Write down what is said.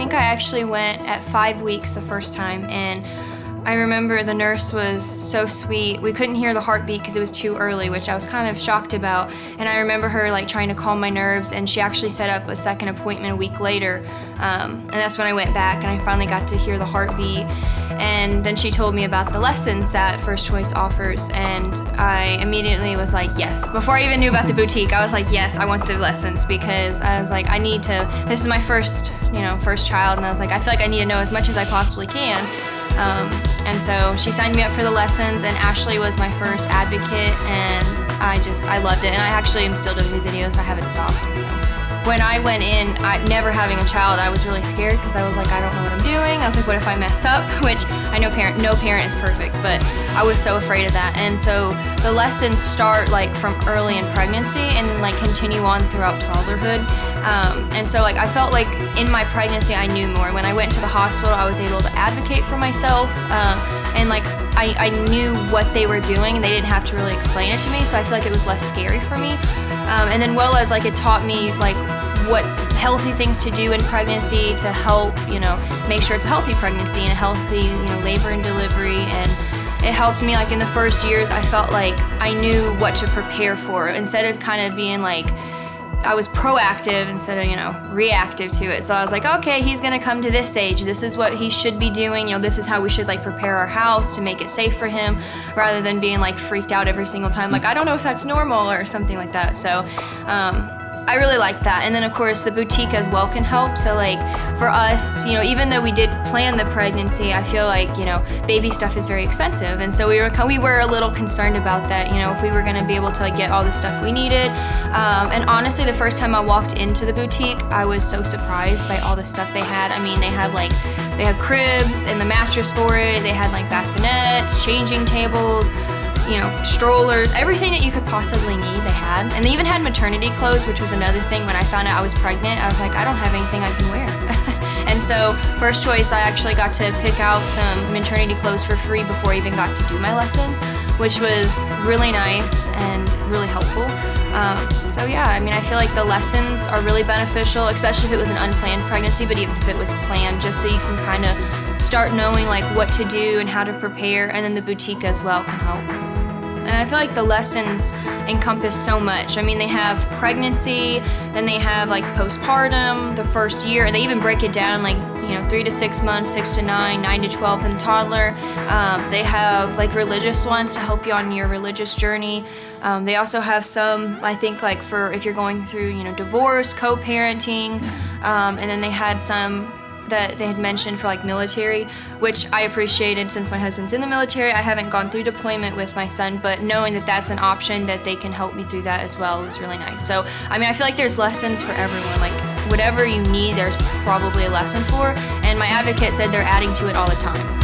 think I actually went at 5 weeks the first time, and I remember the nurse was so sweet. We couldn't hear the heartbeat because it was too early, which I was kind of shocked about. And I remember her like trying to calm my nerves, and she actually set up a second appointment a week later. And that's when I went back and I finally got to hear the heartbeat. And then she told me about the lessons that First Choice offers, and I immediately was like, yes. Before I even knew about the boutique, I was like, yes, I want the lessons, because I was like, I need to, this is my first child, and I was like, I feel like I need to know as much as I possibly can. And so she signed me up for the lessons, and Ashley was my first advocate, and I loved it. And I actually am still doing the videos. I haven't stopped. So. When I went in, never having a child, I was really scared because I was like, I don't know what I'm doing. I was like, what if I mess up? Which I know no parent is perfect, but I was so afraid of that. And so the lessons start like from early in pregnancy and like continue on throughout toddlerhood. And so like I felt like in my pregnancy I knew more. When I went to the hospital, I was able to advocate for myself, and like I knew what they were doing, and they didn't have to really explain it to me, so I feel like it was less scary for me. And then well as like it taught me like what healthy things to do in pregnancy to help, make sure it's a healthy pregnancy and a healthy, labor and delivery. And it helped me like in the first years, I felt like I knew what to prepare for instead of kind of being like, I was proactive instead of, reactive to it. So I was like, okay, he's gonna come to this age. This is what he should be doing. This is how we should like prepare our house to make it safe for him, rather than being like freaked out every single time. Like, I don't know if that's normal or something like that. So, I really like that. And then of course the boutique as well can help. So like for us, even though we did plan the pregnancy, I feel like, baby stuff is very expensive. And so we were a little concerned about that, if we were gonna be able to like get all the stuff we needed. And honestly, the first time I walked into the boutique, I was so surprised by all the stuff they had. I mean, they had cribs and the mattress for it. They had like bassinets, changing tables, strollers, everything that you could possibly need, they had. And they even had maternity clothes, which was another thing. When I found out I was pregnant, I was like, I don't have anything I can wear. And so First Choice, I actually got to pick out some maternity clothes for free before I even got to do my lessons, which was really nice and really helpful. So yeah, I feel like the lessons are really beneficial, especially if it was an unplanned pregnancy, but even if it was planned, just so you can kind of start knowing like what to do and how to prepare. And then the boutique as well can help. And I feel like the lessons encompass so much. They have pregnancy, then they have like postpartum, the first year, and they even break it down like, 3 to 6 months, 6 to 9, 9 to 12, and toddler. They have like religious ones to help you on your religious journey. They also have some, I think, like for if you're going through, divorce, co-parenting, and then they had some that they had mentioned for like military, which I appreciated since my husband's in the military. I haven't gone through deployment with my son, but knowing that that's an option, that they can help me through that as well, was really nice. So, I feel like there's lessons for everyone. Like whatever you need, there's probably a lesson for, and my advocate said they're adding to it all the time.